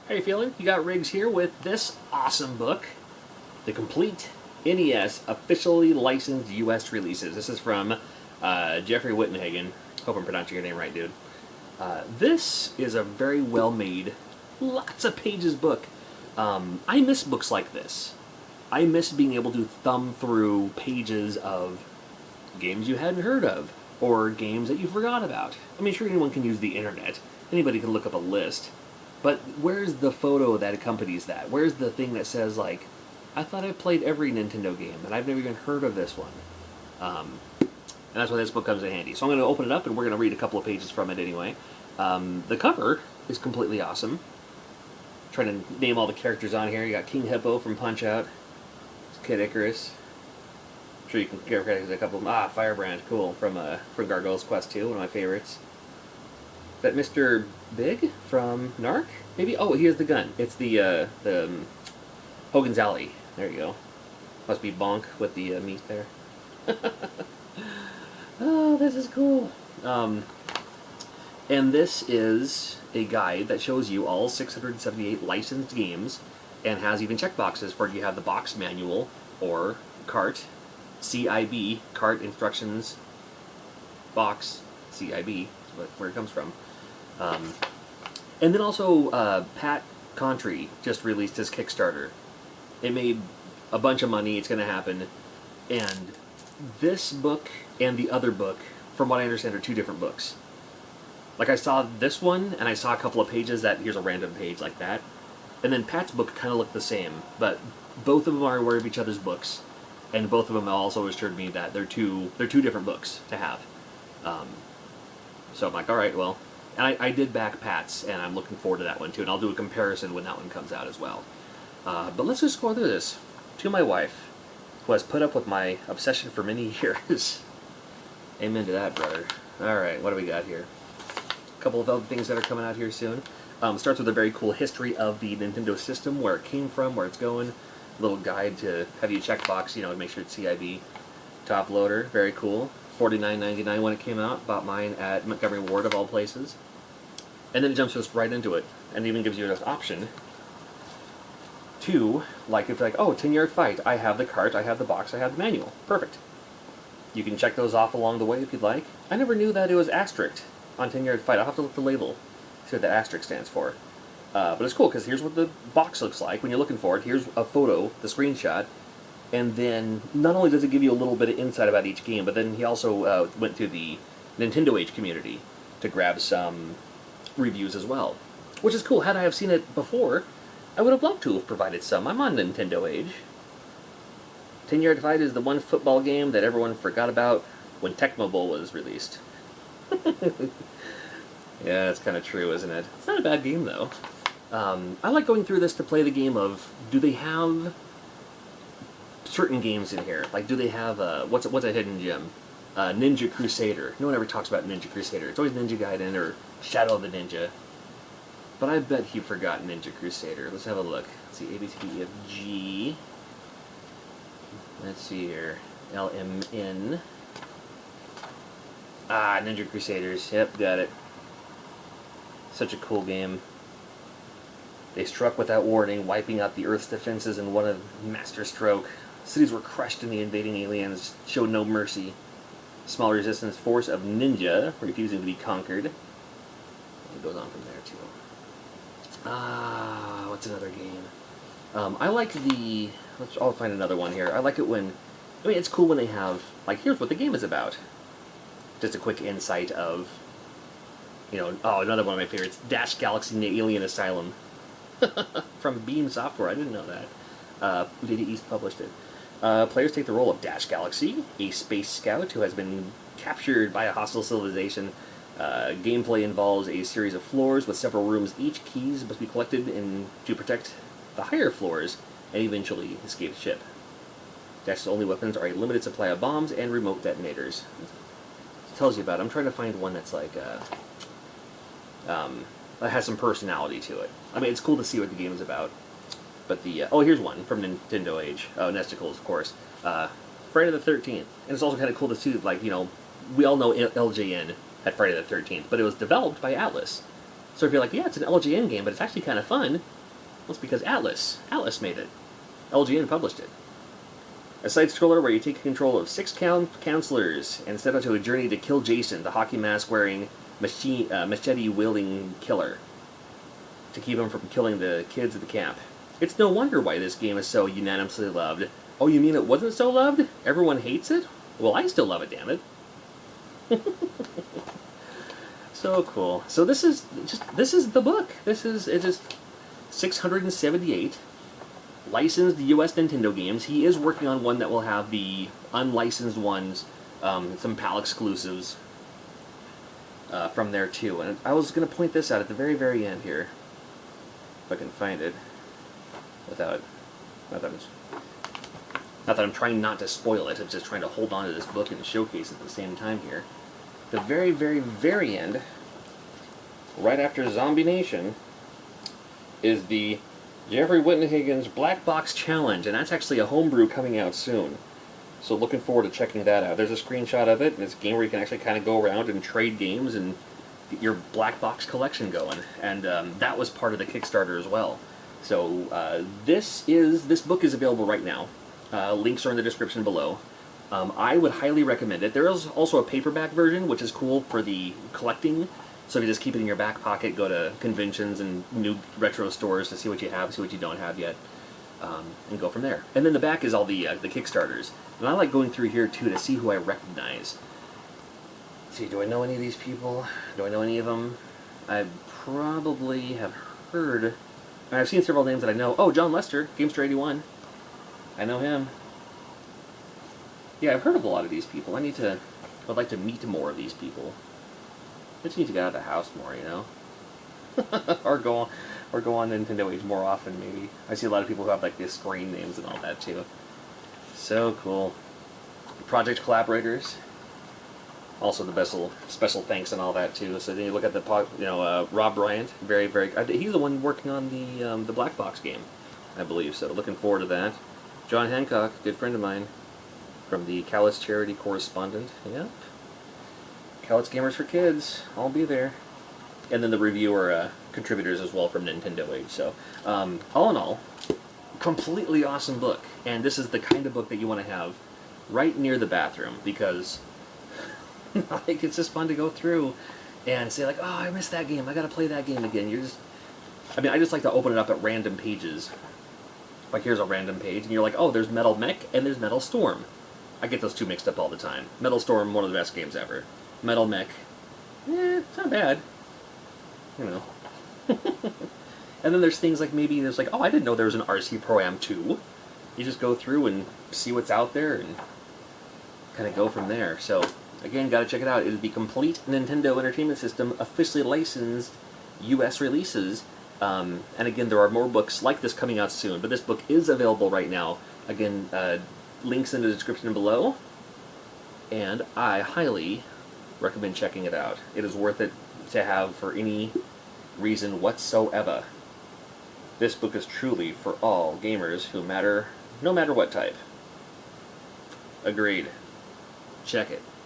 How you feeling? You got Riggs here with this awesome book, the complete NES officially licensed U.S. releases. This is from Jeffrey Wittenhagen. Hope I'm pronouncing your name right, dude. This is a very well-made, lots of pages book. I miss books like this. I miss being able to thumb through pages of games you hadn't heard of, or games that you forgot about. I mean, sure, anyone can use the internet. Anybody can look up a list. But where's the photo that accompanies that? Where's the thing that says, like, I thought I played every Nintendo game, and I've never even heard of this one. And that's why this book comes in handy. So I'm going to open it up, and we're going to read a couple of pages from it anyway. The cover is completely awesome. Trying to name all the characters on here. You got King Hippo from Punch-Out. Kid Icarus. I'm sure you can recognize a couple of them. Firebrand, cool, from Gargoyle's Quest 2, one of my favorites. Is that Mr. Big from Narc? Maybe? Oh, here's the gun. It's the Hogan's Alley. There you go. Must be Bonk with the meat there. Oh, this is cool. And this is a guide that shows you all 678 licensed games and has even checkboxes for you have the box manual or cart, CIB, cart instructions, box, CIB, where it comes from. And then also Pat Contry just released his Kickstarter. It made a bunch of money, it's going to happen, and this book and the other book, from what I understand, are two different books. Like, I saw this one, and I saw a couple of pages that, here's a random page like that, and then Pat's book kind of looked the same, but both of them are aware of each other's books, and both of them also assured me that they're two different books to have. So I'm like, alright, well, and I did back Pat's, and I'm looking forward to that one too, and I'll do a comparison when that one comes out as well. But let's just go through this. To my wife, who has put up with my obsession for many years. Amen to that, brother. Alright, what do we got here? A couple of other things that are coming out here soon. Starts with a very cool history of the Nintendo system, where it came from, where it's going. A little guide to have you checkbox, to make sure it's CIB. Top loader, very cool. $49.99 when it came out. Bought mine at Montgomery Ward of all places. And then it jumps just right into it, and even gives you an option to, like, if like, oh, 10-yard fight, I have the cart, I have the box, I have the manual. Perfect. You can check those off along the way if you'd like. I never knew that it was asterisk on 10-yard fight. I'll have to look at the label, see what that asterisk stands for. But it's cool, because here's what the box looks like when you're looking for it. Here's a photo, the screenshot, and then not only does it give you a little bit of insight about each game, but then he also went to the Nintendo Age community to grab some reviews as well. Which is cool. Had I have seen it before, I would have loved to have provided some. I'm on Nintendo Age. 10-Yard Fight is the one football game that everyone forgot about when Tecmo Bowl was released. Yeah, it's kind of true, isn't it? It's not a bad game, though. I like going through this to play the game of, do they have certain games in here? Like, do they have, what's a hidden gem? Ninja Crusader. No one ever talks about Ninja Crusader. It's always Ninja Gaiden or Shadow of the Ninja. But I bet he forgot Ninja Crusader. Let's have a look. Let's see, A, B, C, D, E, F, G. Let's see here. L, M, N. Ninja Crusaders. Yep, got it. Such a cool game. They struck without warning, wiping out the Earth's defenses in one master stroke. Cities were crushed and the invading aliens showed no mercy. Small resistance force of ninja, refusing to be conquered. It goes on from there, too. What's another game? I like the... I'll find another one here. I like it when... I mean, it's cool when they have... Like, here's what the game is about. Just a quick insight of... another one of my favorites. Dash Galaxy Alien Asylum. From Beam Software. I didn't know that. Data East published it. Players take the role of Dash Galaxy, a space scout who has been captured by a hostile civilization. Gameplay involves a series of floors with several rooms. Each keys must be collected to protect the higher floors and eventually escape the ship. Dash's only weapons are a limited supply of bombs and remote detonators. It tells you about it. I'm trying to find one that's like that has some personality to it. I mean, it's cool to see what the game is about. But here's one from Nintendo Age. Nesticles, of course. Friday the 13th. And it's also kind of cool to see, like, we all know LJN had Friday the 13th, but it was developed by Atlas. So if you're like, yeah, it's an LGN game, but it's actually kind of fun, well, it's because Atlas made it. LGN published it. A side-scroller where you take control of 6 counselors and set out to a journey to kill Jason, the hockey mask-wearing, machete-wielding killer, to keep him from killing the kids at the camp. It's no wonder why this game is so unanimously loved. Oh, you mean it wasn't so loved? Everyone hates it? Well, I still love it, damn it. So cool. So this is the book. It is 678 licensed U.S. Nintendo games. He is working on one that will have the unlicensed ones, some PAL exclusives from there too. And I was going to point this out at the very, very end here, if I can find it, without, not that I'm trying not to spoil it. I'm just trying to hold on to this book and showcase it at the same time here. The very, very, very end, right after Zombie Nation, is the Jeffrey Wittenhagen's Black Box Challenge, and that's actually a homebrew coming out soon. So looking forward to checking that out. There's a screenshot of it, and it's a game where you can actually kind of go around and trade games and get your black box collection going. And that was part of the Kickstarter as well. So this book is available right now. Links are in the description below. I would highly recommend it. There is also a paperback version, which is cool for the collecting. So if you just keep it in your back pocket, go to conventions and new retro stores to see what you have, see what you don't have yet, and go from there. And then the back is all the Kickstarters. And I like going through here, too, to see who I recognize. Let's see, do I know any of these people? Do I know any of them? I probably have heard... I've seen several names that I know. Oh, John Lester, Gamester 81. I know him. Yeah, I've heard of a lot of these people. I'd like to meet more of these people. I just need to get out of the house more, you know? or go on Nintendo Age more often, maybe. I see a lot of people who have, like, these screen names and all that, too. So cool. Project collaborators. Also the special thanks and all that, too. So then you look at the, Rob Bryant. Very, very... He's the one working on the Black Box game, I believe. So looking forward to that. John Hancock, good friend of mine. From the Callous Charity Correspondent. Yep. Callous Gamers for Kids. I'll be there. And then the reviewer contributors as well from Nintendo Age. So, all in all, completely awesome book. And this is the kind of book that you want to have right near the bathroom, because like, it's just fun to go through and say, like, oh, I missed that game. I got to play that game again. I just like to open it up at random pages. Like, here's a random page, and you're like, oh, there's Metal Mech and there's Metal Storm. I get those two mixed up all the time. Metal Storm, one of the best games ever. Metal Mech, it's not bad. You know. And then there's things like, maybe there's like, oh, I didn't know there was an RC Pro-Am 2. You just go through and see what's out there and kind of go from there. So, again, gotta check it out. It is the complete Nintendo Entertainment System officially licensed U.S. releases. And again, there are more books like this coming out soon, but this book is available right now. Again, links in the description below, and I highly recommend checking it out. It is worth it to have for any reason whatsoever. This book is truly for all gamers who matter, no matter what type. Agreed. Check it.